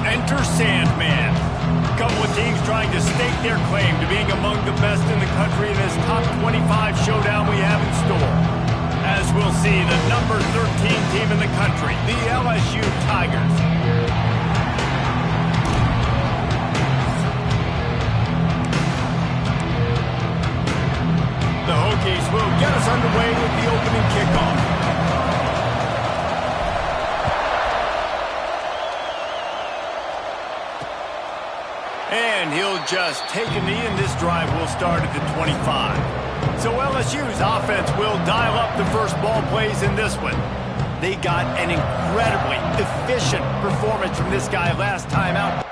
enter Sandman. A couple of teams trying to stake their claim to being among the best in the country in this top 25 showdown we have in store. As we'll see, the number 13 team in the country, the LSU Tigers. The Hokies will get us underway with the opening kickoff. And he'll just take a knee, and this drive will start at the 25. So LSU's offense will dial up the first ball plays in this one. They got an incredibly efficient performance from this guy last time out.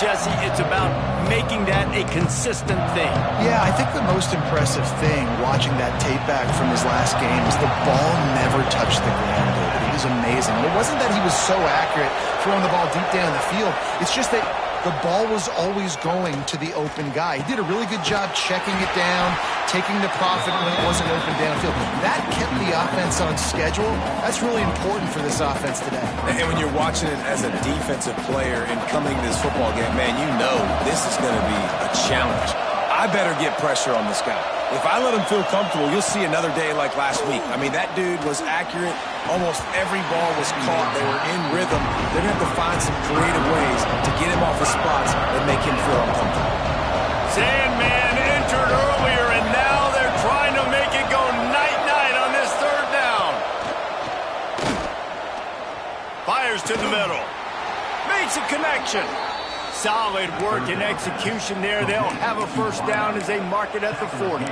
Jesse, it's about making that a consistent thing. Yeah, I think the most impressive thing watching that tape back from his last game is the ball never touched the ground, David. It was amazing. And it wasn't that he was so accurate throwing the ball deep down the field. It's just that the ball was always going to the open guy. He did a really good job checking it down, taking the profit when it wasn't open downfield. That kept the offense on schedule. That's really important for this offense today. And when you're watching it as a defensive player and coming to this football game, man, you know this is going to be a challenge. I better get pressure on this guy. If I let him feel comfortable, you'll see another day like last week. I mean, that dude was accurate. Almost every ball was caught. They were in rhythm. They're going to have to find some creative ways to get him off his spots and make him feel uncomfortable. Sandman entered earlier, and now they're trying to make it go night-night on this third down. Fires to the middle. Makes a connection. Solid work and execution there. They'll have a first down as they mark it at the 40.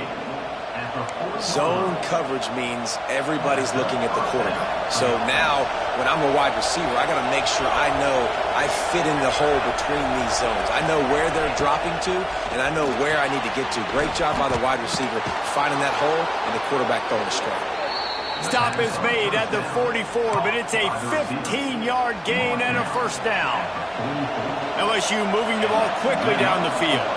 Zone coverage means everybody's looking at the quarterback. So now, when I'm a wide receiver, I got to make sure I know I fit in the hole between these zones. I know where they're dropping to, and I know where I need to get to. Great job by the wide receiver finding that hole, and the quarterback throwing it straight. Stop is made at the 44, but it's a 15-yard gain and a first down. LSU moving the ball quickly down the field.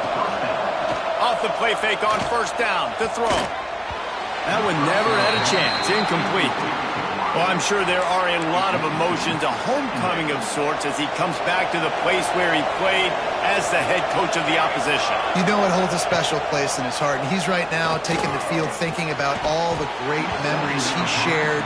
Off the play fake on first down to throw. That one never had a chance. Incomplete. Well, I'm sure there are a lot of emotions, a homecoming of sorts as he comes back to the place where he played as the head coach of the opposition. You know it holds a special place in his heart, and he's right now taking the field thinking about all the great memories he shared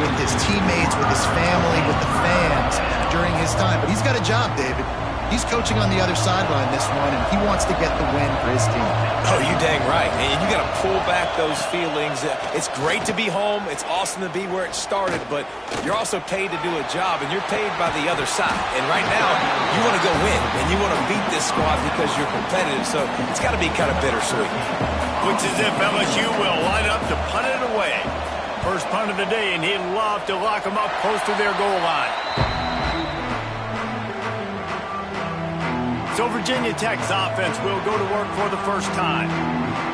with his teammates, with his family, with the fans during his time. But he's got a job, David. He's coaching on the other sideline this one, and he wants to get the win for his team. Oh, you dang right. And you got to pull back those feelings. It's great to be home. It's awesome to be where it started, but you're also paid to do a job, and you're paid by the other side. And right now, you want to go win, and you want to beat this squad because you're competitive, so it's got to be kind of bittersweet. Looks as if LSU will line up to punt it away. First punt of the day, and he'd love to lock them up close to their goal line. So Virginia Tech's offense will go to work for the first time.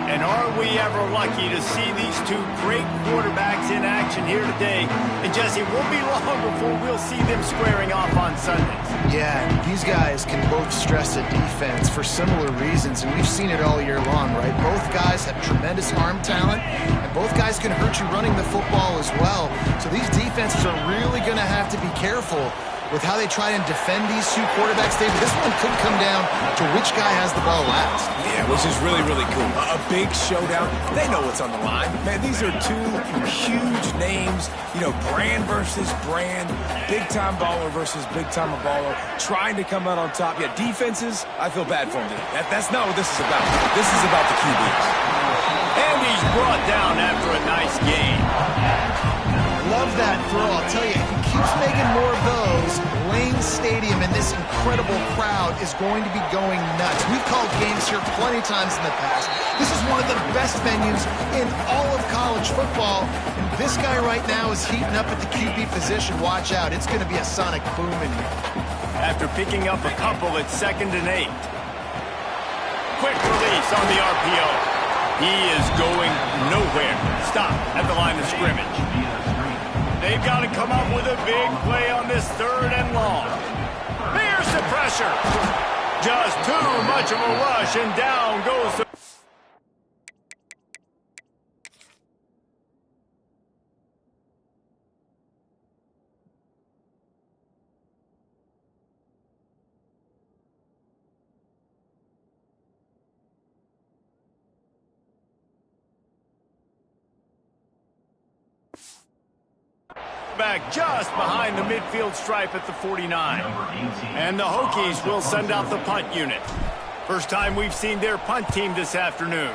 And are we ever lucky to see these two great quarterbacks in action here today? And Jesse, it won't be long before we'll see them squaring off on Sundays. Yeah, these guys can both stress a defense for similar reasons, and we've seen it all year long, right? Both guys have tremendous arm talent, and both guys can hurt you running the football as well. So these defenses are really going to have to be careful with how they try and defend these two quarterbacks, David. This one could come down to which guy has the ball last. Yeah, which is really, really cool. A big showdown. They know what's on the line. Man, these are two huge names. You know, brand versus brand. Big-time baller versus big-time baller. Trying to come out on top. Yeah, defenses, I feel bad for them today. That's not what this is about. This is about the QBs. And he's brought down after a nice game. Love that throw. I'll tell you, if he keeps making more of those, Lane Stadium and this incredible crowd is going to be going nuts. We've called games here plenty of times in the past. This is one of the best venues in all of college football. And this guy right now is heating up at the QB position. Watch out. It's going to be a sonic boom in here. After picking up a couple, it's 2nd and 8. quick release on the RPO. He is going nowhere. Stop at the line of scrimmage. They've got to come up with a big play on this 3rd and long. Here's the pressure. Just too much of a rush, and down goes the... back just behind the midfield stripe at the 49. And the Hokies will send out the punt unit. First time we've seen their punt team this afternoon.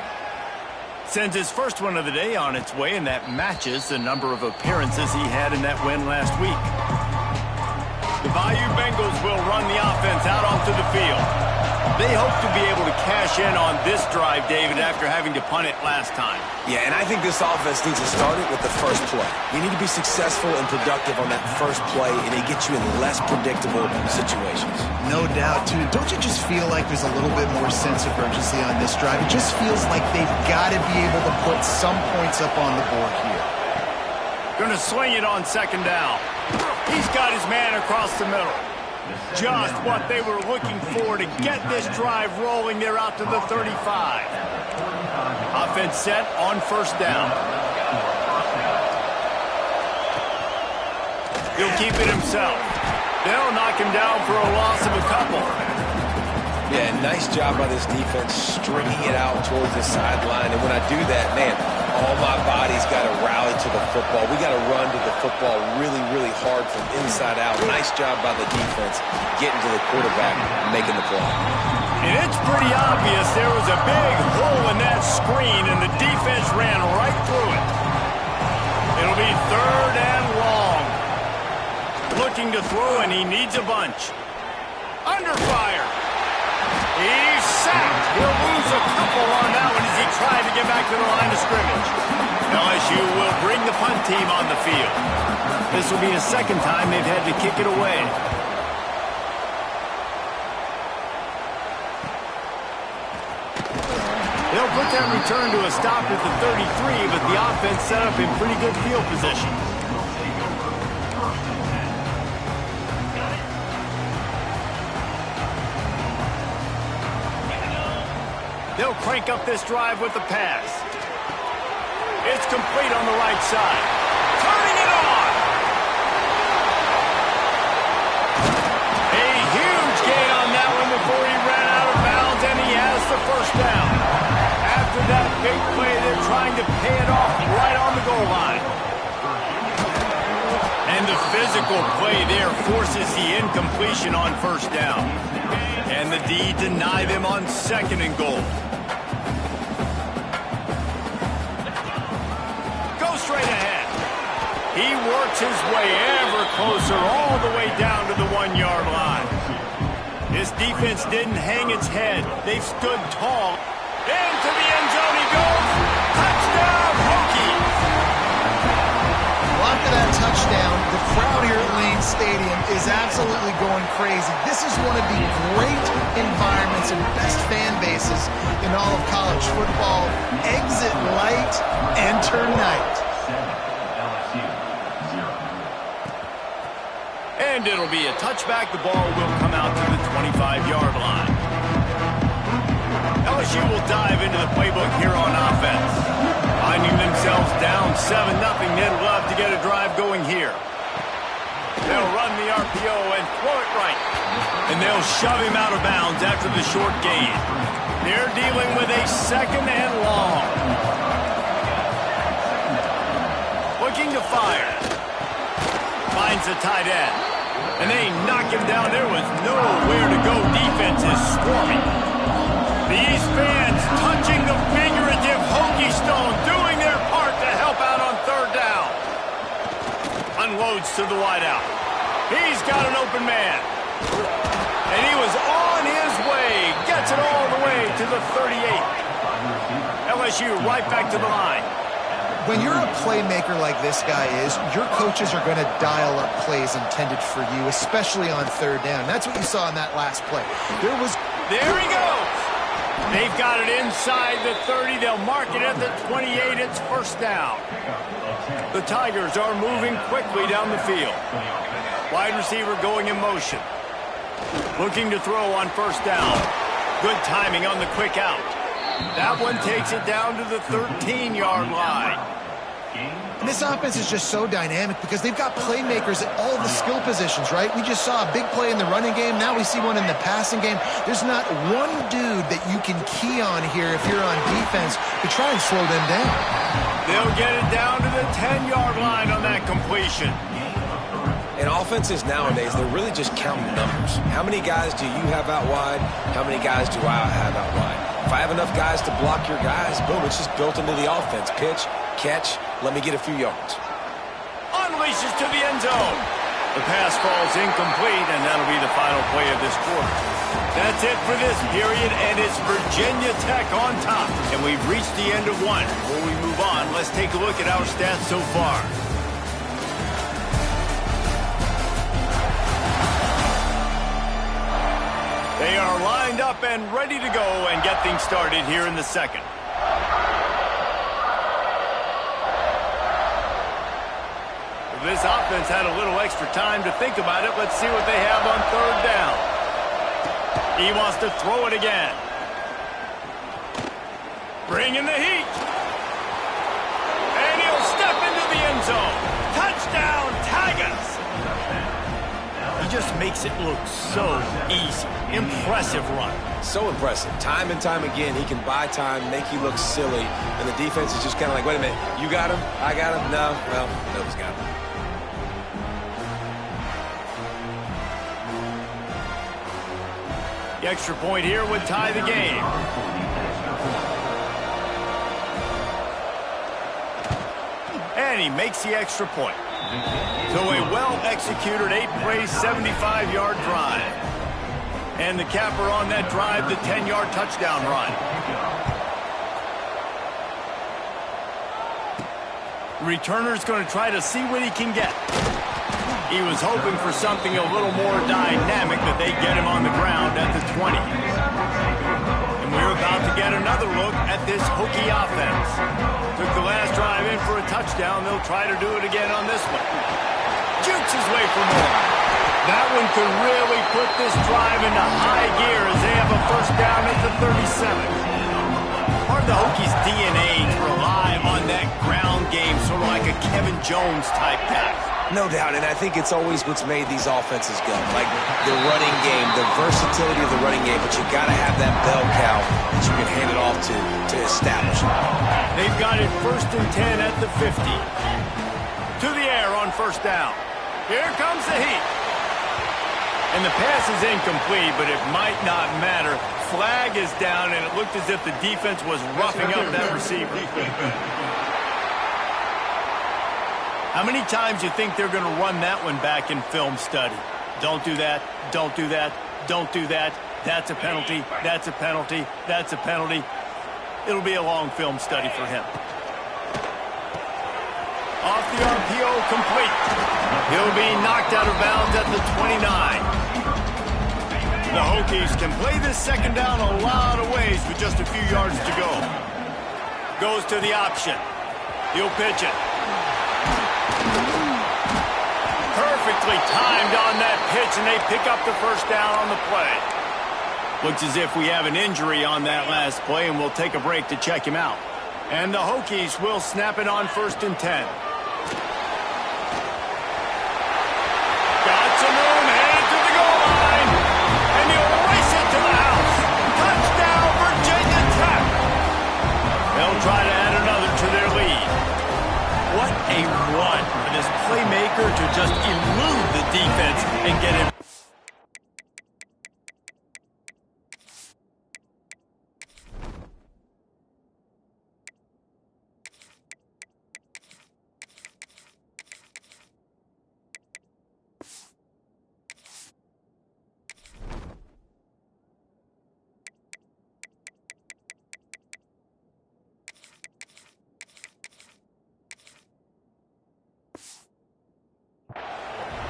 Sends his first one of the day on its way, and that matches the number of appearances he had in that win last week. The Bayou Bengals will run the offense out onto the field. They hope to be able to cash in on this drive, David, after having to punt it last time. Yeah, and I think this offense needs to start it with the first play. You need to be successful and productive on that first play, and it gets you in less predictable situations. No doubt, too. Don't you just feel like there's a little bit more sense of urgency on this drive? It just feels like they've got to be able to put some points up on the board here. Going to swing it on 2nd down. He's got his man across the middle. Just what they were looking for to get this drive rolling. They're out to the 35. Offense set on 1st down. He'll keep it himself. They'll knock him down for a loss of a couple. Yeah, nice job by this defense stringing it out towards the sideline. And when I do that, man, all my body's got to rally to the football. We got to run to the football really, really hard from inside out. Nice job by the defense getting to the quarterback and making the play. And it's pretty obvious there was a big hole in that screen, and the defense ran right through it. It'll be 3rd and long. Looking to throw, and he needs a bunch. Under fire. He's sacked. He'll lose a couple on that one as he tried to get back to the line of scrimmage. LSU will bring the punt team on the field. This will be the 2nd time they've had to kick it away. They'll put that return to a stop at the 33, but the offense set up in pretty good field position. They'll crank up this drive with the pass. It's complete on the right side. Turning it on! A huge gain on that one before he ran out of bounds, and he has the 1st down. After that big play, they're trying to pay it off right on the goal line. And the physical play there forces the incompletion on 1st down. And the D deny them on 2nd and goal. Straight ahead. He works his way ever closer all the way down to the 1-yard line. This defense didn't hang its head. They've stood tall. Into the end zone he goes. Touchdown, Hokies! Well, after that touchdown, the crowd here at Lane Stadium is absolutely going crazy. This is one of the great environments and best fan bases in all of college football. Exit light, enter night. And it'll be a touchback. The ball will come out to the 25-yard line. LSU will dive into the playbook here on offense. Finding themselves down 7-0, they'd love to get a drive going here. They'll run the RPO and throw it right. And they'll shove him out of bounds after the short gain. They're dealing with a 2nd and long. Looking to fire. Finds the tight end. And they knock him down. There was nowhere to go. Defense is swarming. These fans touching the figurative Hokie stone, doing their part to help out on 3rd down. Unloads to the wideout. He's got an open man. And he was on his way. Gets it all the way to the 38. LSU right back to the line. When you're a playmaker like this guy is, your coaches are going to dial up plays intended for you, especially on 3rd down. That's what you saw in that last play. There he goes. They've got it inside the 30. They'll mark it at the 28. It's first down. The Tigers are moving quickly down the field. Wide receiver going in motion. Looking to throw on first down. Good timing on the quick out. That one takes it down to the 13-yard line. And this offense is just so dynamic because they've got playmakers at all the skill positions, right? We just saw a big play in the running game. Now we see one in the passing game. There's not one dude that you can key on here if you're on defense to try and slow them down. They'll get it down to the 10-yard line on that completion. And offenses nowadays, they're really just counting numbers. How many guys do you have out wide? How many guys do I have out wide? If I have enough guys to block your guys, boom, it's just built into the offense. Pitch, catch, let me get a few yards. Unleashes to the end zone. The pass falls incomplete, and that'll be the final play of this quarter. That's it for this period, and it's Virginia Tech on top. And we've reached the end of one. Before we move on, let's take a look at our stats so far. They are lined up and ready to go and get things started here in the second. This offense had a little extra time to think about it. Let's see what they have on third down. He wants to throw it again. Bringing the heat. And he'll step into the end zone. Touchdown, Tigers! He just makes it look so easy. Impressive run. So impressive. Time and time again, he can buy time, make you look silly, and the defense is just kind of like, wait a minute, you got him? I got him? No? Well, nobody's got him. The extra point here would tie the game. And he makes the extra point. So a well-executed 8-play, 75-yard drive. And the capper on that drive, the 10-yard touchdown run. Returner's going to try to see what he can get. He was hoping for something a little more dynamic, but they get him on the ground at the 20. And we're about to get another look at this Hokie offense. Took the last drive in for a touchdown. They'll try to do it again on this one. Jukes his way for more. That one could really put this drive into high gear as they have a first down at the 37. Part of the Hokies' DNA to rely on that ground game, sort of like a Kevin Jones type guy. No doubt, and I think it's always what's made these offenses go. Like the running game, the versatility of the running game, but you got to have that bell cow that you can hand it off to establish it. They've got it 1st and 10 at the 50. To the air on first down. Here comes the heat. And the pass is incomplete, but it might not matter. Flag is down, and it looked as if the defense was roughing up that receiver. How many times do you think they're going to run that one back in film study? Don't do that, don't do that, don't do that. That's a penalty, that's a penalty, that's a penalty. It'll be a long film study for him. Off the RPO, complete. He'll be knocked out of bounds at the 29. The Hokies can play this second down a lot of ways with just a few yards to go. Goes to the option. He'll pitch it. Perfectly timed on that pitch, and they pick up the first down on the play. Looks as if we have an injury on that last play, and we'll take a break to check him out. And the Hokies will snap it on 1st and 10. Got some room, headed to the goal line, and he'll race it to the house. Touchdown, Virginia Tech. They'll try to add another to their lead. What a run for this playmaker to just elude the defense and get it.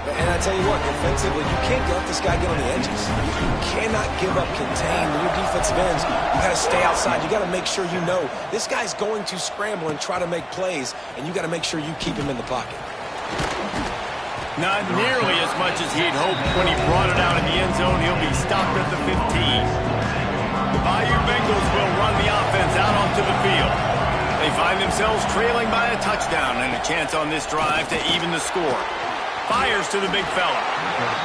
And I I tell you what, defensively, you can't let this guy get on the edges. You cannot give up contain to your defensive ends. You got to stay outside. You got to make sure you know this guy's going to scramble and try to make plays, and you got to make sure you keep him in the pocket. Not nearly as much as he'd hoped when he brought it out in the end zone. He'll be stopped at the 15. The Bayou Bengals will run the offense out onto the field. They find themselves trailing by a touchdown and a chance on this drive to even the score. Fires to the big fella.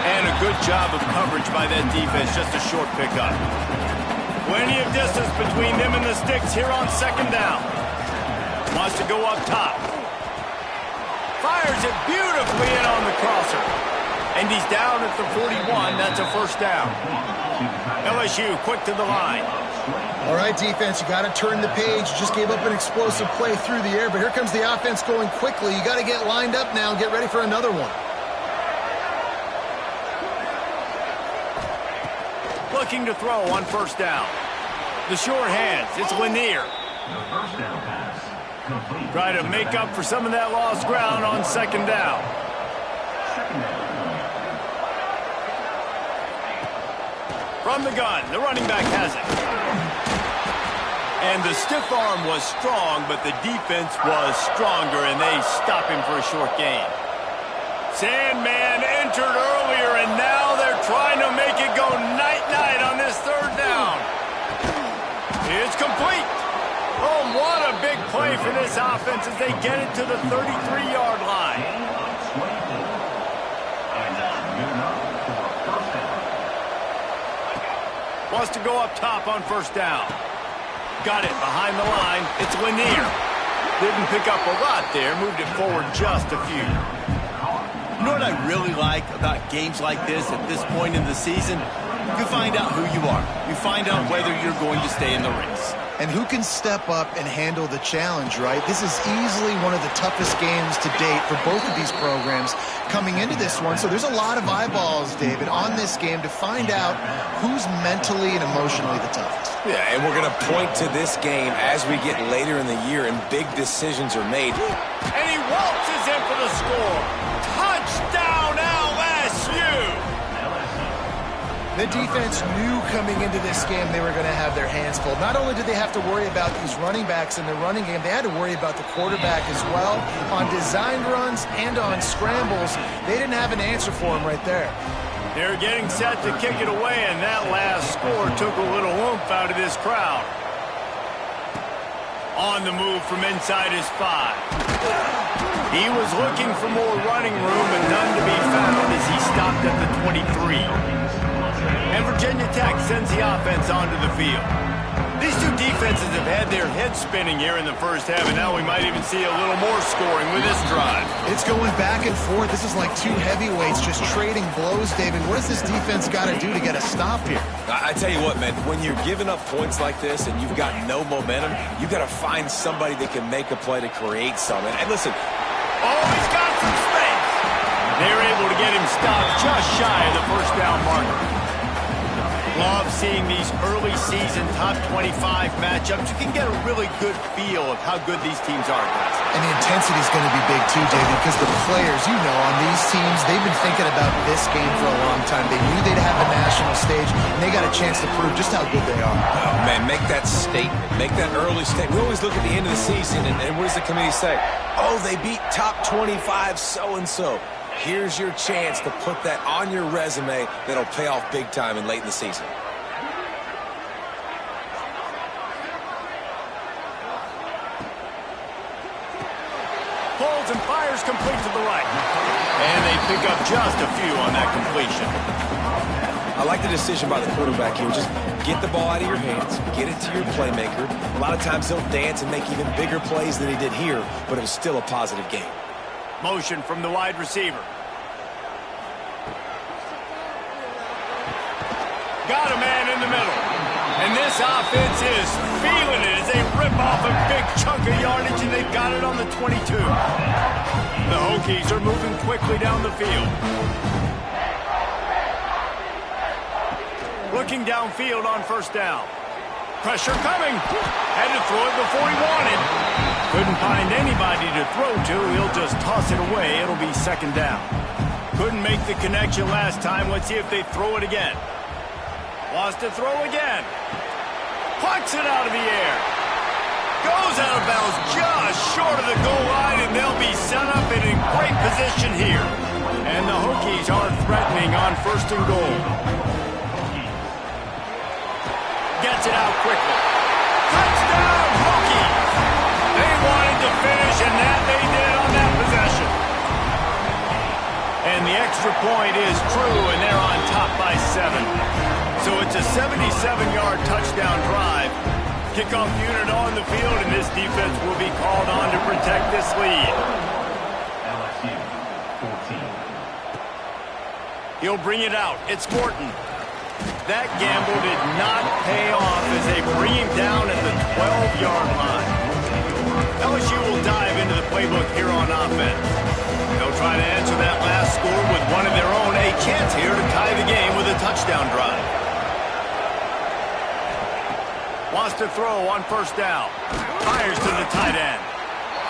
And a good job of coverage by that defense, just a short pickup. Plenty of distance between them and the sticks here on second down. Wants to go up top. Fires it beautifully in on the crosser. And he's down at the 41. That's a first down. LSU quick to the line. All right, defense, you got to turn the page. You just gave up an explosive play through the air, but here comes the offense going quickly. You got to get lined up now and get ready for another one. Looking to throw on first down. The short hands. It's Lanier. Try to make up for some of that lost ground on second down. From the gun, the running back has it. And the stiff arm was strong, but the defense was stronger, and they stop him for a short gain. Sandman entered earlier, and now they're trying to make it go night-night on this third down. It's complete. Oh, what a big play for this offense as they get it to the 33-yard line. Wants to go up top on first down. Got it behind the line. It's Lanier. Didn't pick up a lot there. Moved it forward just a few. You know what I really like about games like this at this point in the season? You find out who you are. You find out whether you're going to stay in the race. And who can step up and handle the challenge, right? This is easily one of the toughest games to date for both of these programs coming into this one. So there's a lot of eyeballs, David, on this game to find out who's mentally and emotionally the toughest. Yeah, and we're going to point to this game as we get later in the year and big decisions are made. And he waltzes in for the score. Touchdown, LSU! The defense knew coming into this game they were going to have their hands full. Not only did they have to worry about these running backs in the running game, they had to worry about the quarterback as well. On designed runs and on scrambles, they didn't have an answer for him right there. They're getting set to kick it away, and that last score took a little oomph out of this crowd. On the move from inside his 5. He was looking for more running room, but none to be found as he stopped at the 23. And Virginia Tech sends the offense onto the field. These two defenses have had their heads spinning here in the first half, and now we might even see a little more scoring with this drive. It's going back and forth. This is like two heavyweights just trading blows, David. What does this defense got to do to get a stop here? I tell you what, man, when you're giving up points like this and you've got no momentum, you've got to find somebody that can make a play to create something. And listen. Oh, he's got some space. They're able to get him stopped just shy of the first down marker. Love seeing these early season top 25 matchups. You can get a really good feel of how good these teams are, guys. And the intensity is going to be big too, David, because the players, you know, on these teams, they've been thinking about this game for a long time. They knew they'd have the national stage, and they got a chance to prove just how good they are. Oh, man, make that statement. Make that early statement. We always look at the end of the season, and what does the committee say? Oh, they beat top 25 so-and-so. Here's your chance to put that on your resume that'll pay off big time and late in the season. Pulls and fires complete to the right. And they pick up just a few on that completion. I like the decision by the quarterback here. Just get the ball out of your hands, get it to your playmaker. A lot of times he'll dance and make even bigger plays than he did here, but it was still a positive game. Motion from the wide receiver. Got a man in the middle. And this offense is feeling it as they rip off a big chunk of yardage, and they've got it on the 22. The Hokies are moving quickly down the field. Looking downfield on first down. Pressure coming. Had to throw it before he wanted. Couldn't find anybody to throw to. He'll just toss it away. It'll be second down. Couldn't make the connection last time. Let's see if they throw it again. Wants to throw again. Plucks it out of the air. Goes out of bounds just short of the goal line, and they'll be set up in a great position here. And the Hokies are threatening on 1st and goal. Gets it out quickly. Touchdown, Hokies! They wanted to finish, and that they did on that possession. And the extra point is true, and they're on top by 7. So it's a 77-yard touchdown drive. Kickoff unit on the field, and this defense will be called on to protect this lead. LSU 14. He'll bring it out. It's Morton. That gamble did not pay off as they bring him down at the 12-yard line. LSU will dive into the playbook here on offense. They'll try to answer that last score with one of their own. A chance here to tie the game with a touchdown drive. Wants to throw on 1st down. Fires to the tight end.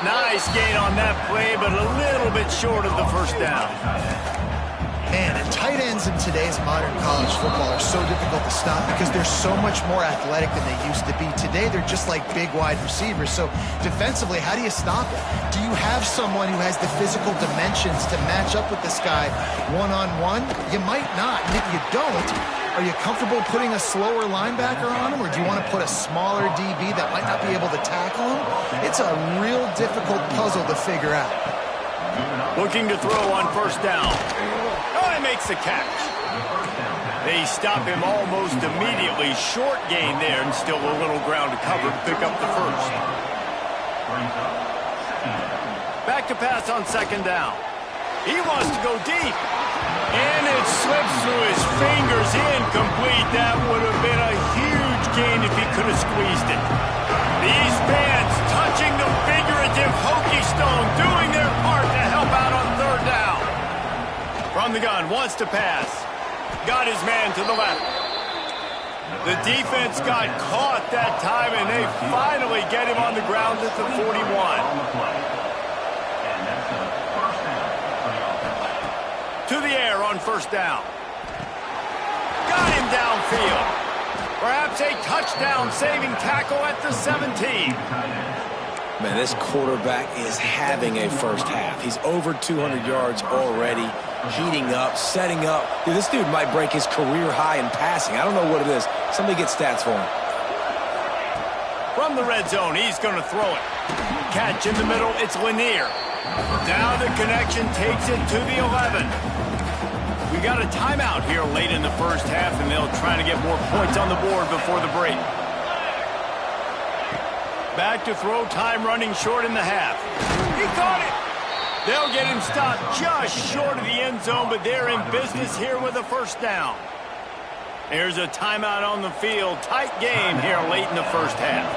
Nice gain on that play, but a little bit short of the 1st down. Man, and tight ends in today's modern college football are so difficult to stop because they're so much more athletic than they used to be. Today, they're just like big wide receivers. So defensively, how do you stop it? Do you have someone who has the physical dimensions to match up with this guy one-on-one? You might not. And if you don't, are you comfortable putting a slower linebacker on him, or do you want to put a smaller DB that might not be able to tackle him? It's a real difficult puzzle to figure out. Looking to throw on 1st down. Oh, he makes the catch. They stop him almost immediately. Short gain there, and still a little ground to cover to pick up the 1st. Back to pass on 2nd down. He wants to go deep. And it slips through his fingers, incomplete. That would have been a huge gain if he could have squeezed it. These fans touching the figurative Hokie stone, doing their part to help out on 3rd down. From the gun, wants to pass. Got his man to the left. The defense got caught that time, and they finally get him on the ground at the 41. To the air on 1st down. Got him downfield. Perhaps a touchdown-saving tackle at the 17. Man, this quarterback is having a 1st half. He's over 200 yards already, heating up, setting up. Dude, this dude might break his career high in passing. I don't know what it is. Somebody get stats for him. From the red zone, he's going to throw it. Catch in the middle, it's Lanier. Now the connection takes it to the 11. We got a timeout here late in the 1st half, and they'll try to get more points on the board before the break. Back to throw, time running short in the half. He caught it! They'll get him stopped just short of the end zone, but they're in business here with a 1st down. There's a timeout on the field. Tight game here late in the 1st half.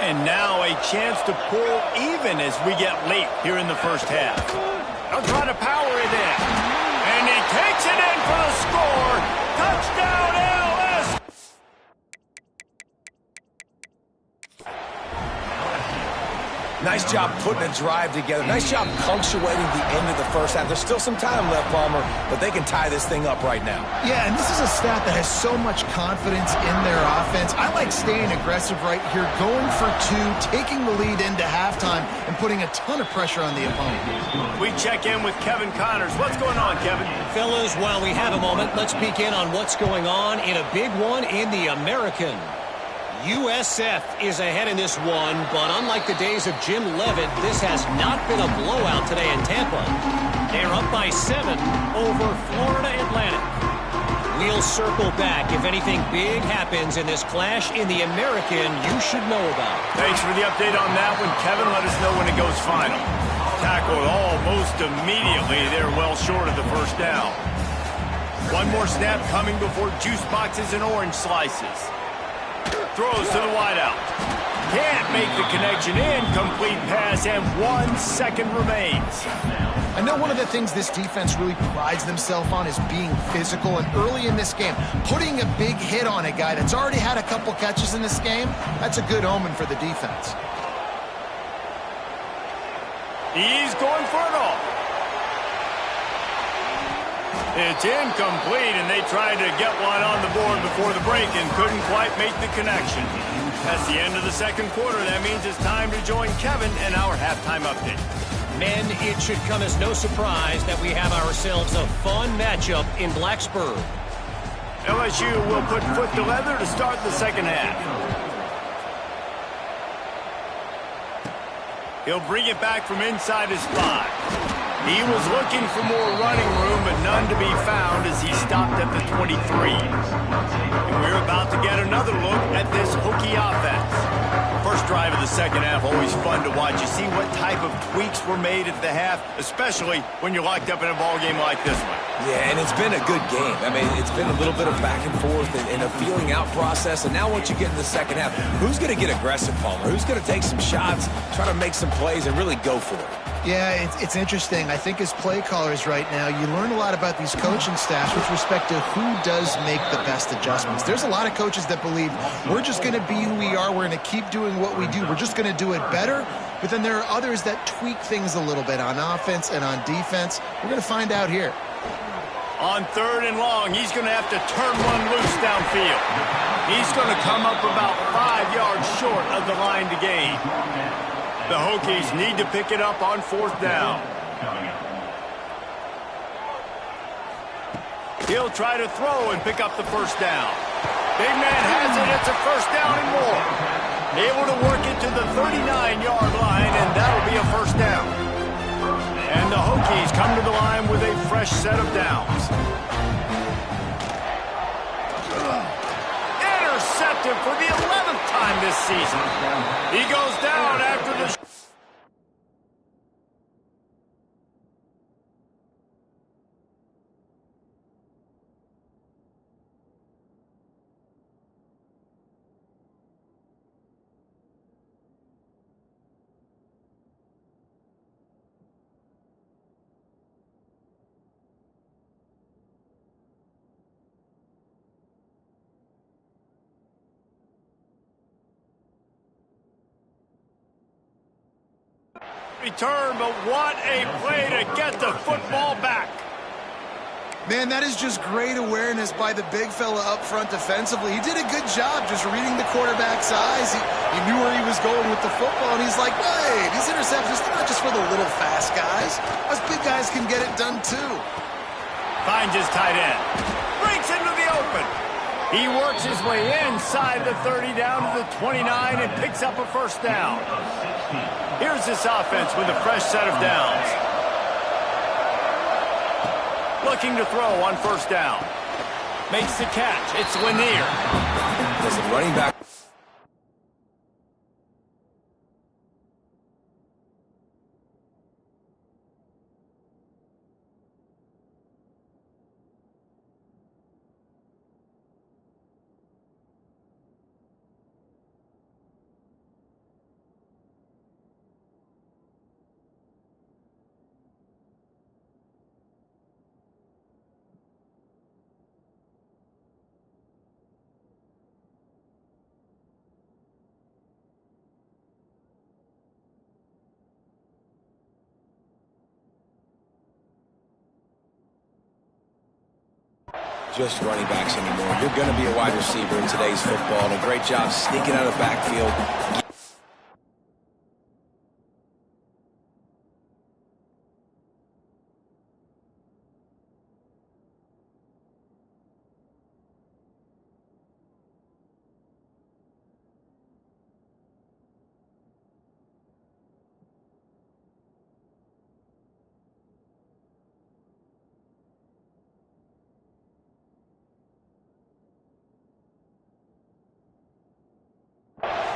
And now a chance to pull even as we get late here in the 1st half. They'll try to power it in. And he takes it in for the score. Touchdown, LS! Nice job putting a drive together. Nice job punctuating the end of the 1st half. There's still some time left, Palmer, but they can tie this thing up right now. Yeah, and this is a staff that has so much confidence in their offense. I like staying aggressive right here, going for 2, taking the lead into halftime, and putting a ton of pressure on the opponent. We check in with Kevin Connors. What's going on, Kevin? Fellas, while we have a moment, let's peek in on what's going on in a big one in the American. USF is ahead in this one, but unlike the days of Jim Leavitt, this has not been a blowout today in Tampa. They're up by 7 over Florida Atlantic. We'll circle back if anything big happens in this clash in the American you should know about. Thanks for the update on that one, Kevin. Let us know when it goes final. Tackled almost immediately. They're well short of the 1st down. One more snap coming before juice boxes and orange slices. Throws to the wideout. Can't make the connection. Incomplete pass, and 1 second remains. I know one of the things this defense really prides themselves on is being physical, and early in this game, putting a big hit on a guy that's already had a couple catches in this game, that's a good omen for the defense. He's going for it all. It's incomplete, and they tried to get one on the board before the break and couldn't quite make the connection. That's the end of the second quarter. That means it's time to join Kevin in our halftime update. Men, it should come as no surprise that we have ourselves a fun matchup in Blacksburg. LSU will put foot to leather to start the second half. He'll bring it back from inside his spot. He was looking for more running room, but none to be found as he stopped at the 23. And we're about to get another look at this Hokie offense. First drive of the second half, always fun to watch. You see what type of tweaks were made at the half, especially when you're locked up in a ball game like this one. Yeah, and it's been a good game. I mean, it's been a little bit of back and forth and a feeling out process. And now once you get in the second half, who's going to get aggressive, Palmer? Who's going to take some shots, try to make some plays, and really go for it? Yeah, it's interesting. I think as play callers right now, you learn a lot about these coaching staffs with respect to who does make the best adjustments. There's a lot of coaches that believe we're just going to be who we are. We're going to keep doing what we do. We're just going to do it better. But then there are others that tweak things a little bit on offense and on defense. We're going to find out here. On third and long, he's going to have to turn one loose downfield. He's going to come up about 5 yards short of the line to gain. The Hokies need to pick it up on fourth down. He'll try to throw and pick up the first down. Big man has it. It's a first down and more. Able to work it to the 39-yard line, and that'll be a first down. And the Hokies come to the line with a fresh set of downs. Intercepted for the 11th time this season. He goes down after the... return, but what a play to get the football back. Man, that is just great awareness by the big fella up front defensively. He did a good job just reading the quarterback's eyes. He knew where he was going with the football, and he's like, hey, these interceptions, they're not just for the little fast guys. Us big guys can get it done too. Finds his tight end. Breaks into the open. He works his way inside the 30 down to the 29 and picks up a first down. Here's this offense with a fresh set of downs. Looking to throw on first down. Makes the catch. It's Lanier. As the running back. Just running backs anymore. You're going to be a wide receiver in today's football, and a great job sneaking out of the backfield.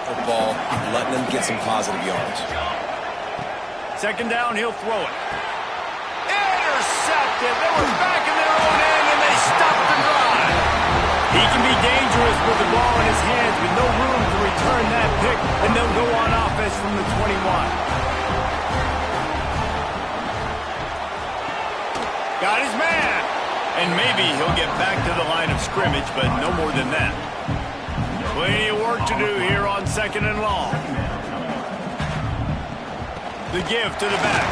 Football, letting them get some positive yards. Second down, he'll throw it. Intercepted. They were back in their own end, and they stopped the drive. He can be dangerous with the ball in his hands, with no room to return that pick, and they'll go on offense from the 21. Got his man. And maybe he'll get back to the line of scrimmage, but no more than that. Plenty of work to do here on second and long. The give to the back.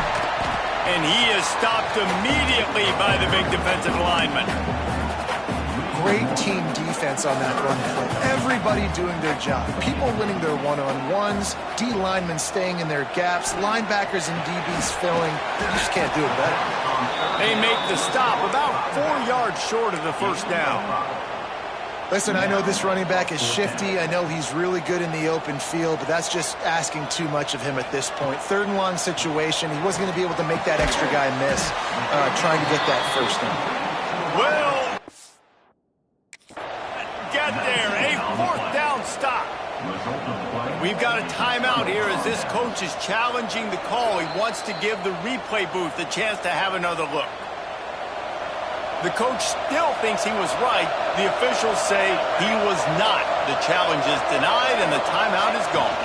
And he is stopped immediately by the big defensive lineman. Great team defense on that run play. Everybody doing their job. People winning their one-on-ones, D linemen staying in their gaps, linebackers and DBs filling. You just can't do it better. They make the stop about 4 yards short of the first down. Listen, I know this running back is shifty. I know he's really good in the open field, but that's just asking too much of him at this point. 3rd and long situation. He wasn't going to be able to make that extra guy miss trying to get that first down. Well, get there. A 4th down stop. We've got a timeout here as this coach is challenging the call. He wants to give the replay booth a chance to have another look. The coach still thinks he was right. The officials say he was not. The challenge is denied and the timeout is gone.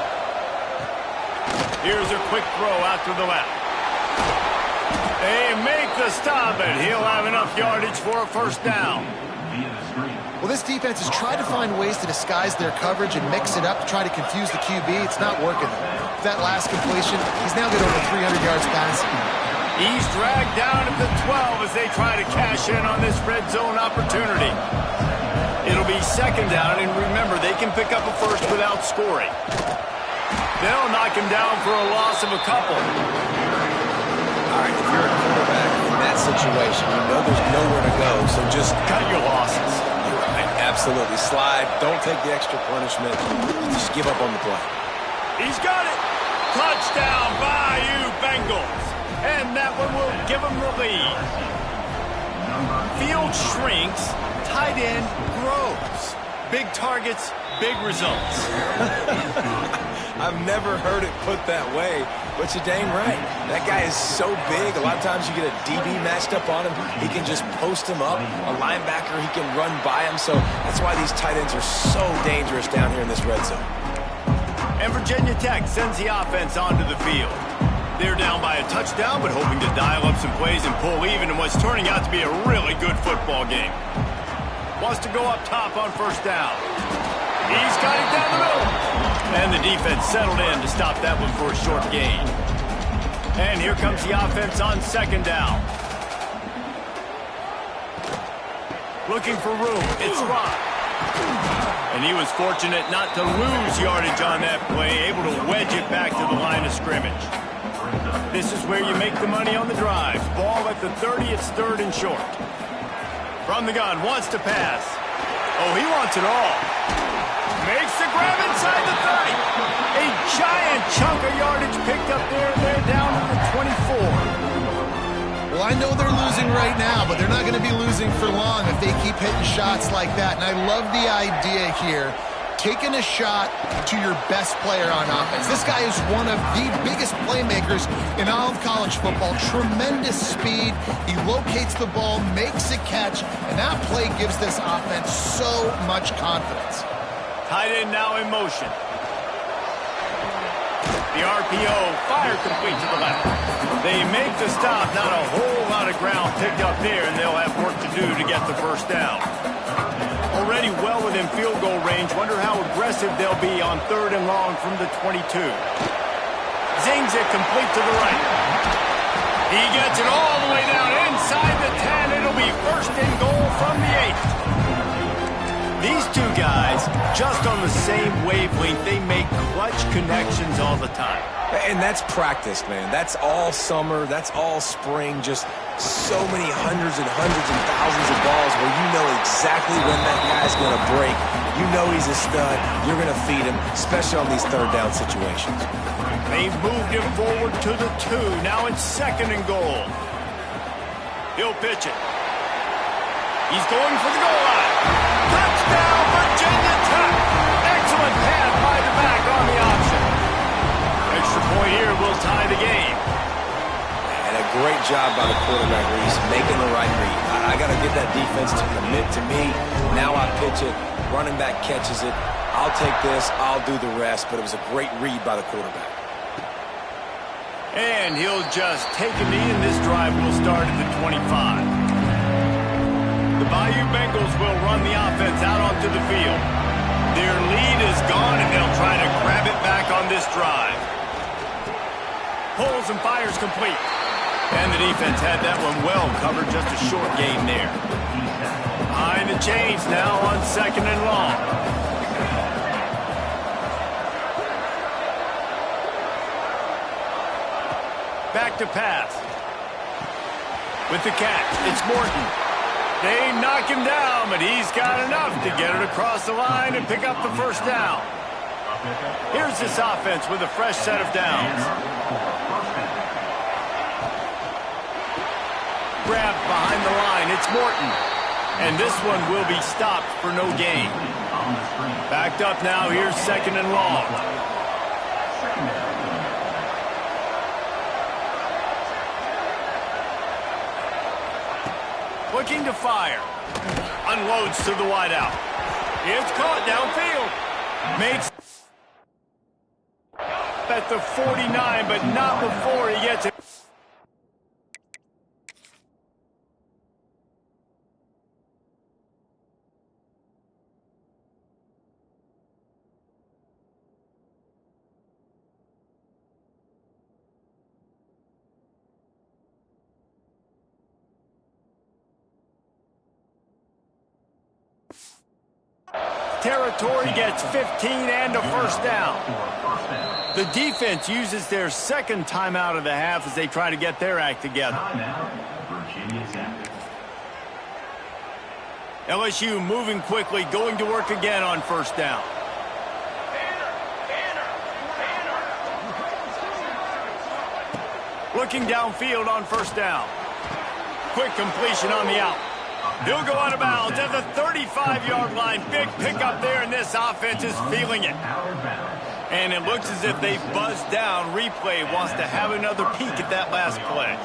Here's a quick throw out to the left. They make the stop and he'll have enough yardage for a first down. Well, this defense has tried to find ways to disguise their coverage and mix it up to try to confuse the QB. It's not working. That last completion, he's now got over 300 yards passing. He's dragged down at the 12 as they try to cash in on this red zone opportunity. It'll be 2nd down, and remember, they can pick up a first without scoring. They'll knock him down for a loss of a couple. All right, if you're a quarterback in that situation, you know there's nowhere to go, so just Cut your losses. You're right, absolutely. Slide, don't take the extra punishment, just give up on the play. He's got it. Touchdown, Bayou Bengals. And that one will give them the lead. Field shrinks, tight end grows. Big targets, big results. I've never heard it put that way, but you're dang right. That guy is so big. A lot of times you get a DB matched up on him. He can just post him up. A linebacker, he can run by him. So that's why these tight ends are so dangerous down here in this red zone. And Virginia Tech sends the offense onto the field. They're down by a touchdown, but hoping to dial up some plays and pull even in what's turning out to be a really good football game. Wants to go up top on first down. He's got it down the middle. And the defense settled in to stop that one for a short gain. And here comes the offense on 2nd down. Looking for room. It's Rock. And he was fortunate not to lose yardage on that play, able to wedge it back to the line of scrimmage. This is where you make the money on the drive. Ball at the 30, it's 3rd and short. From the gun, wants to pass. Oh, he wants it all. Makes the grab inside the 30. A giant chunk of yardage picked up there. They're down to the 24. Well, I know they're losing right now, but they're not going to be losing for long if they keep hitting shots like that. And I love the idea here. Taking a shot to your best player on offense. This guy is one of the biggest playmakers in all of college football. Tremendous speed. He locates the ball, makes a catch, and that play gives this offense so much confidence. Tight end now in motion. The RPO, fire complete to the left. They make the stop. Not a whole lot of ground picked up there, and they'll have work to do to get the first down. Already well within field goal range. Wonder how aggressive they'll be on 3rd and long from the 22. Zings it complete to the right. He gets it all the way down inside the 10. It'll be 1st and goal from the 8. These two guys, just on the same wavelength, they make clutch connections all the time. And that's practice, man. That's all summer. That's all spring. Just so many hundreds and thousands of balls where you know exactly when that guy's going to break. You know he's a stud. You're going to feed him, especially on these 3rd down situations. They've moved him forward to the 2. Now it's 2nd and goal. He'll pitch it. He's going for the goal line. Touchdown, Virginia Tech. Excellent pass by the back on the option. Extra point here will tie the game. And a great job by the quarterback, Reese, making the right read. I got to get that defense to commit to me. Now I pitch it. Running back catches it. I'll take this. I'll do the rest. But it was a great read by the quarterback. And he'll just take a knee, and this drive will start at the 25. The Bayou Bengals will run the offense out onto the field. Their lead is gone, and they'll try to grab it back on this drive. Pulls and fires complete. And the defense had that one well covered, just a short gain there. Behind the chains now on 2nd and long. Back to pass. With the catch, it's Morton. They knock him down, but he's got enough to get it across the line and pick up the first down. Here's this offense with a fresh set of downs. Grabbed behind the line, it's Morton. And this one will be stopped for no gain. Backed up now, here's 2nd and long. Looking to fire. Unloads to the wideout. It's caught downfield. Makes at the 49, but not before he gets it. Territory gets 15 and a first down. The defense uses their second timeout of the half as they try to get their act together. LSU moving quickly, going to work again on first down. Looking downfield on first down. Quick completion on the out. He'll go out of bounds at the 35-yard line. Big pickup there, and this offense is feeling it. And it looks as if they buzzed down. Replay wants to have another peek at that last play.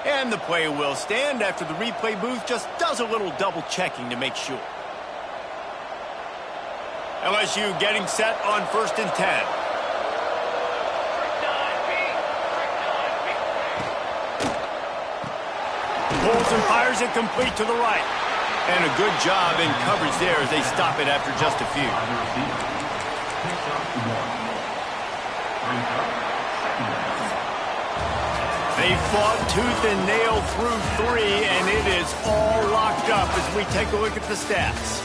And the play will stand after the replay booth just does a little double checking to make sure. LSU getting set on 1st and 10. Pulls and fires it complete to the right. And a good job in coverage there as they stop it after just a few. They fought tooth and nail through 3, and it is all locked up as we take a look at the stats.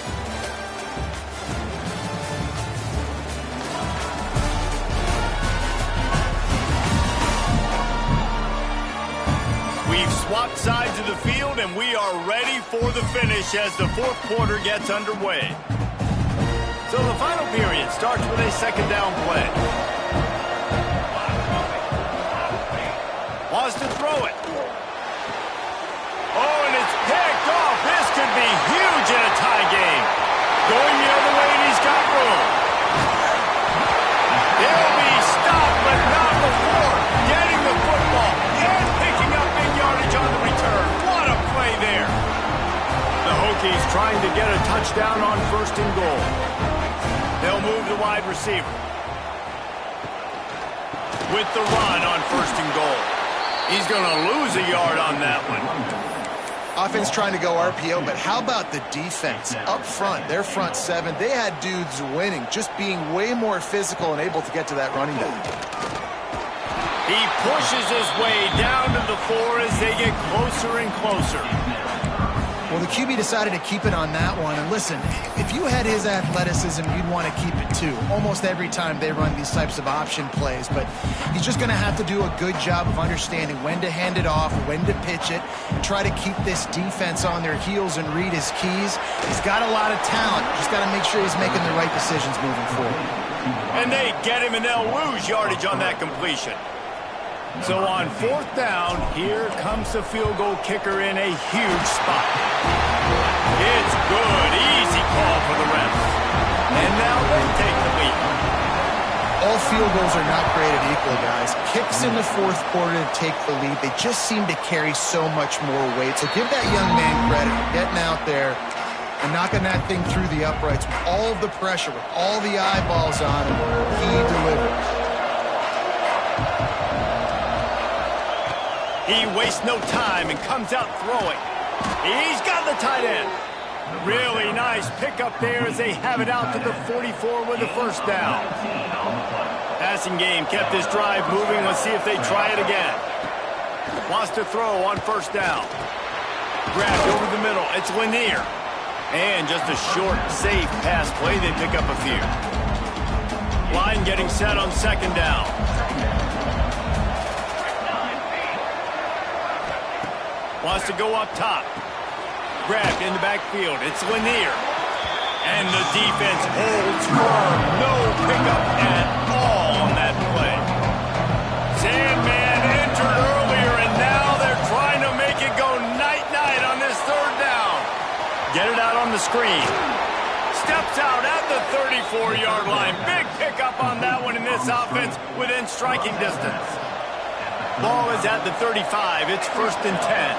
We've swapped sides of the field, and we are ready for the finish as the 4th quarter gets underway. So the final period starts with a 2nd down play. Wants to throw it. Oh, and it's picked off. This could be huge in a tie game. Going the other way, and he's got room. They'll be stopped, but not before getting the football and picking up big yardage on the return. What a play there. The Hokies trying to get a touchdown on 1st and goal. They'll move the wide receiver. With the run on 1st and goal. He's going to lose a yard on that one. Offense trying to go RPO, but how about the defense? Up front, their front 7, they had dudes winning, just being way more physical and able to get to that running back. He pushes his way down to the 4 as they get closer and closer. Well, the QB decided to keep it on that one. And listen, if you had his athleticism, you'd want to keep it too. Almost every time they run these types of option plays. But he's just going to have to do a good job of understanding when to hand it off, when to pitch it, try to keep this defense on their heels and read his keys. He's got a lot of talent. Just got to make sure he's making the right decisions moving forward. And they get him, and they'll lose yardage on that completion. So on 4th down, here comes the field goal kicker in a huge spot. It's good. Easy call for the refs. And now they take the lead. All field goals are not created equal, guys. Kicks in the 4th quarter to take the lead. They just seem to carry so much more weight. So give that young man credit for getting out there and knocking that thing through the uprights with all of the pressure, with all the eyeballs on him. He delivers. He wastes no time and comes out throwing. He's got the tight end. Really nice pickup there as they have it out to the 44 with the first down. Passing game kept this drive moving. Let's see if they try it again. Wants to throw on first down. Grabbed over the middle. It's Lanier. And just a short, safe pass play. They pick up a few. Line getting set on second down. Wants to go up top. Grabbed in the backfield. It's Lanier. And the defense holds firm. No pickup at all on that play. Sandman entered earlier, and now they're trying to make it go night-night on this third down. Get it out on the screen. Steps out at the 34-yard line. Big pickup on that one in this offense within striking distance. Ball is at the 35. It's 1st and 10.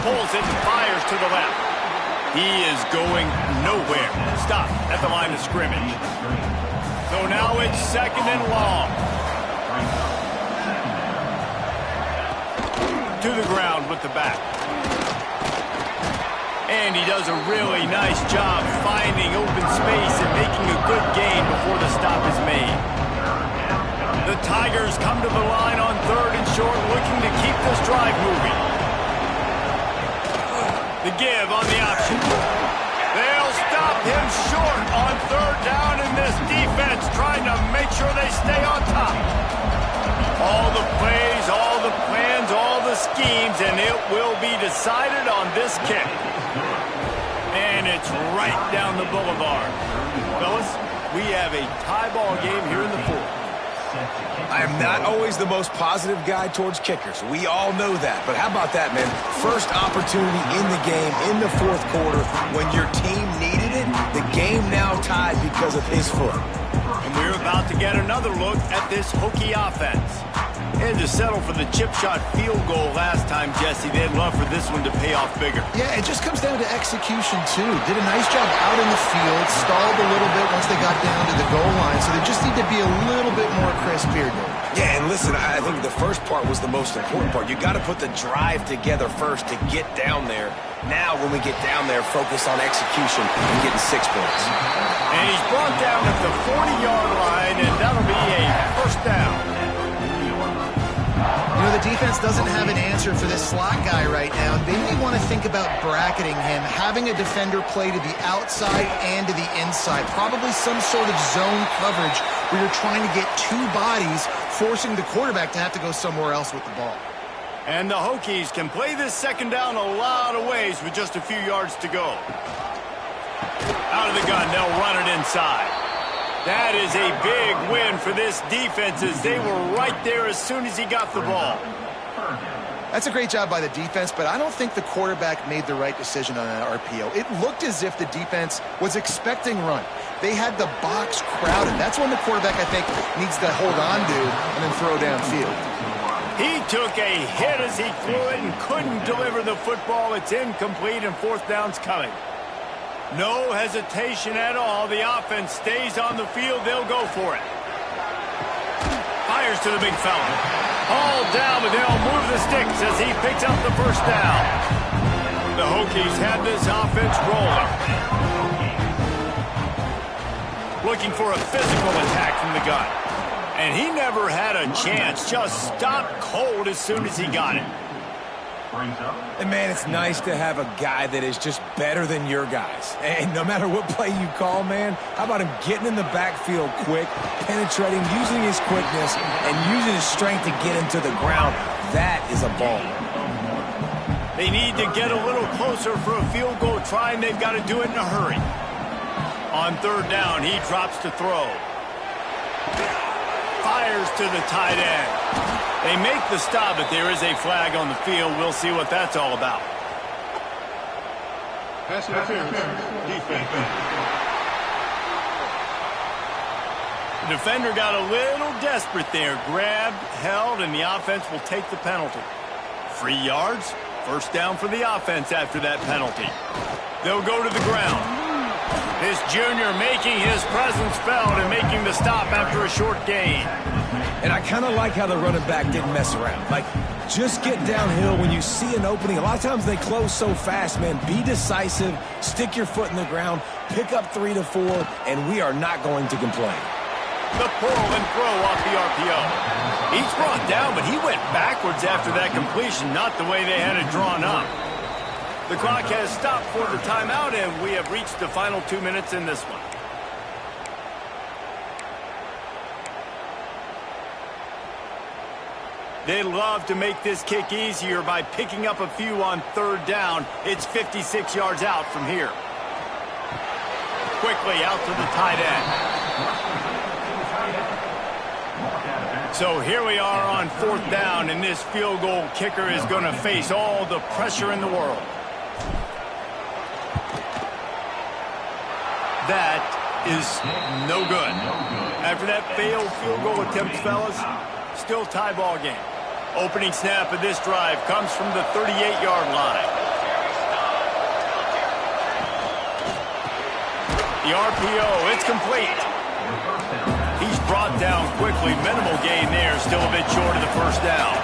Pulls it and fires to the left. He is going nowhere. Stop at the line of scrimmage. So now it's 2nd and long. To the ground with the back. And he does a really nice job finding open space and making a good gain before the stop is made. The Tigers come to the line on 3rd and short, looking to keep this drive moving. The give on the option. They'll stop him short on 3rd down, and this defense trying to make sure they stay on top. All the plays, all the plans, all the schemes, and it will be decided on this kick. And it's right down the boulevard. Fellas, we have a tie ball game here in the 4th. I am not always the most positive guy towards kickers. We all know that. But how about that, man? First opportunity in the game, in the 4th quarter, when your team needed it, the game now tied because of his foot. And we're about to get another look at this Hokie offense. And to settle for the chip shot field goal last time, Jesse, they'd love for this one to pay off bigger. Yeah, it just comes down to execution, too. Did a nice job out in the field, stalled a little bit once they got down to the goal line, so they just need to be a little bit more crisp here, Dave. Yeah, and listen, I think the first part was the most important part. You got to put the drive together first to get down there. Now, when we get down there, focus on execution and getting 6 points. And he's brought down at the 40-yard line, and that'll be a first down. You know, the defense doesn't have an answer for this slot guy right now. They may want to think about bracketing him, having a defender play to the outside and to the inside. Probably some sort of zone coverage where you're trying to get 2 bodies, forcing the quarterback to have to go somewhere else with the ball. And the Hokies can play this 2nd down a lot of ways with just a few yards to go. Out of the gun, they'll run it inside. That is a big win for this defense as they were right there as soon as he got the ball. That's a great job by the defense, but I don't think the quarterback made the right decision on that RPO. It looked as if the defense was expecting run. They had the box crowded. That's when the quarterback, I think, needs to hold on to and then throw downfield. He took a hit as he threw it and couldn't deliver the football. It's incomplete and 4th down's coming. No hesitation at all. The offense stays on the field. They'll go for it. Fires to the big fella. All down, but they'll move the sticks as he picks up the first down. The Hokies have this offense rolling. Looking for a physical attack from the gun. And he never had a chance. Just stopped cold as soon as he got it. And, man, it's nice to have a guy that is just better than your guys. And no matter what play you call, man, how about him getting in the backfield quick, penetrating, using his quickness, and using his strength to get him to the ground? That is a ball. They need to get a little closer for a field goal try, and they've got to do it in a hurry. On 3rd down, he drops to throw. Fires to the tight end. They make the stop, but there is a flag on the field. We'll see what that's all about. Pass interference. Defense. The defender got a little desperate there. Grabbed, held, and the offense will take the penalty. 3 yards. First down for the offense after that penalty. They'll go to the ground. This junior making his presence felt and making the stop after a short gain. And I kind of like how the running back didn't mess around. Like, Just get downhill when you see an opening. A lot of times they close so fast, man. Be decisive, stick your foot in the ground, pick up 3 to 4, and we are not going to complain. The pull and throw off the RPO. He's brought down, but he went backwards after that completion, not the way they had it drawn up. The clock has stopped for the timeout, and we have reached the final 2 minutes in this one. They'd love to make this kick easier by picking up a few on third down. It's 56 yards out from here. Quickly out to the tight end. So here we are on fourth down, and this field goal kicker is going to face all the pressure in the world. That is no good. After that failed field goal attempt, fellas, still tie ball game. Opening snap of this drive comes from the 38-yard line. The RPO, it's complete. He's brought down quickly. Minimal gain there, still a bit short of the first down.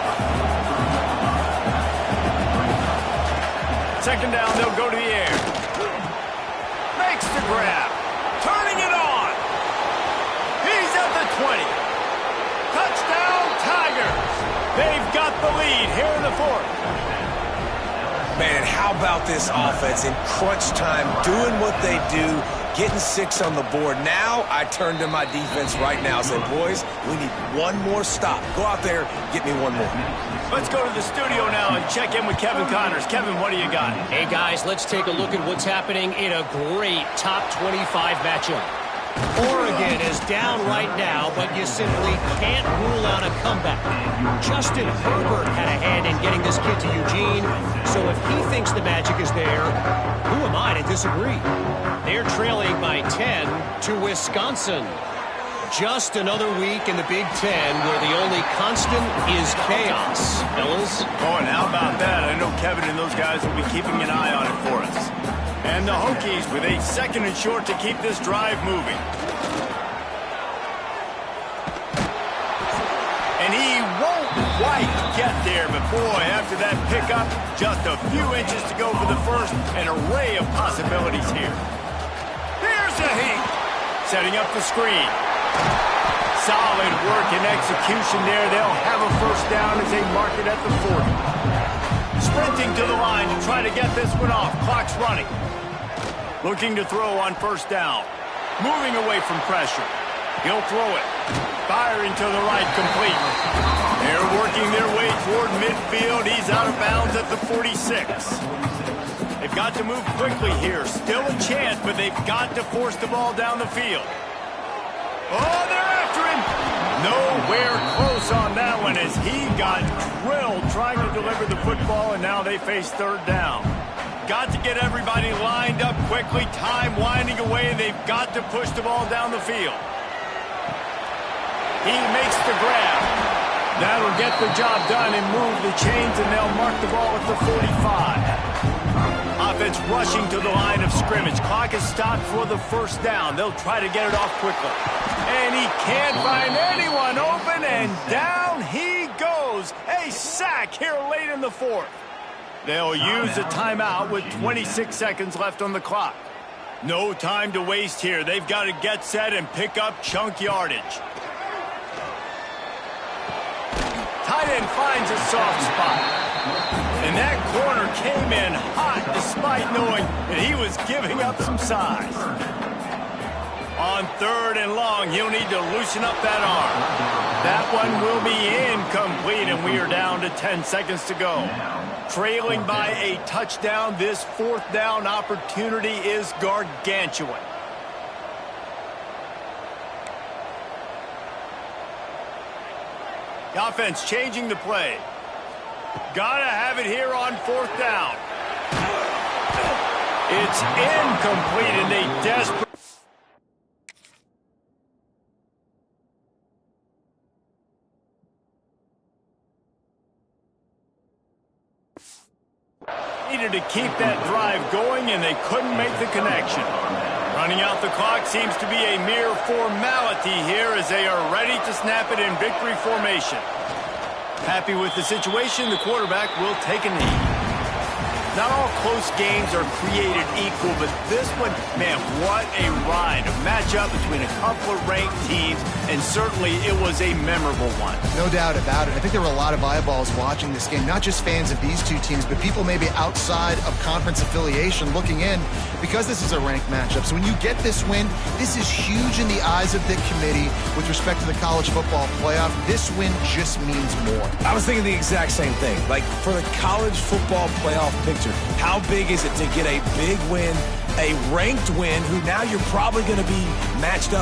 Second down, they'll go to the air. Makes the grab. Turning it on. He's at the 20. Touchdown, Tigers. They've got the lead here in the fourth. Man, how about this offense in crunch time, doing what they do, getting 6 on the board. Now I turn to my defense right now and say, boys, we need one more stop. Go out there, get me one more. Let's go to the studio now and check in with Kevin Connors. Kevin, what do you got? Hey, guys, let's take a look at what's happening in a great top 25 matchup. Oregon is down right now, but you simply can't rule out a comeback. Justin Herbert had a hand in getting this kid to Eugene, so if he thinks the magic is there, who am I to disagree? They're trailing by 10 to Wisconsin. Just another week in the Big Ten where the only constant is chaos. Fellas? Oh, and how about that? I know Kevin and those guys will be keeping an eye on it for us. And the Hokies with a second and short to keep this drive moving. And he won't quite get there, but boy, after that pickup, just a few inches to go for the first. An array of possibilities here. Here's a heat. Setting up the screen. Solid work and execution there. They'll have a first down as they mark it at the 40. Sprinting to the line to try to get this one off. Clock's running. Looking to throw on first down. Moving away from pressure. He'll throw it. Firing to the right, complete. They're working their way toward midfield. He's out of bounds at the 46. They've got to move quickly here. Still a chance, but they've got to force the ball down the field. Oh, they're after him. Nowhere close on that one as he got drilled trying to deliver the football, and now they face third down. Got to get everybody lined up quickly. Time winding away, and they've got to push the ball down the field. He makes the grab. That'll get the job done and move the chains, and they'll mark the ball at the 45. Offense rushing to the line of scrimmage. Clock is stopped for the first down. They'll try to get it off quickly. And he can't find anyone open, and down he goes. A sack here late in the fourth. They'll use a timeout with 26 seconds left on the clock. No time to waste here. They've got to get set and pick up chunk yardage. Tight end finds a soft spot. And that corner came in hot despite knowing that he was giving up some size. On third and long, he'll need to loosen up that arm. That one will be incomplete, and we are down to 10 seconds to go. Trailing by a touchdown, this fourth down opportunity is gargantuan. The offense changing the play. Gotta have it here on fourth down. It's incomplete, and they desperately needed to keep that drive going, and they couldn't make the connection. Running out the clock seems to be a mere formality here as they are ready to snap it in victory formation. Happy with the situation, the quarterback will take a knee. Not all close games are created equal, but this one, man, what a ride. A matchup between a couple of ranked teams, and certainly it was a memorable one. No doubt about it. I think there were a lot of eyeballs watching this game, not just fans of these two teams, but people maybe outside of conference affiliation looking in because this is a ranked matchup. So when you get this win, this is huge in the eyes of the committee with respect to the college football playoff. This win just means more. I was thinking the exact same thing. Like, for the college football playoff picture, how big is it to get a big win, a ranked win, who now you're probably going to be matched up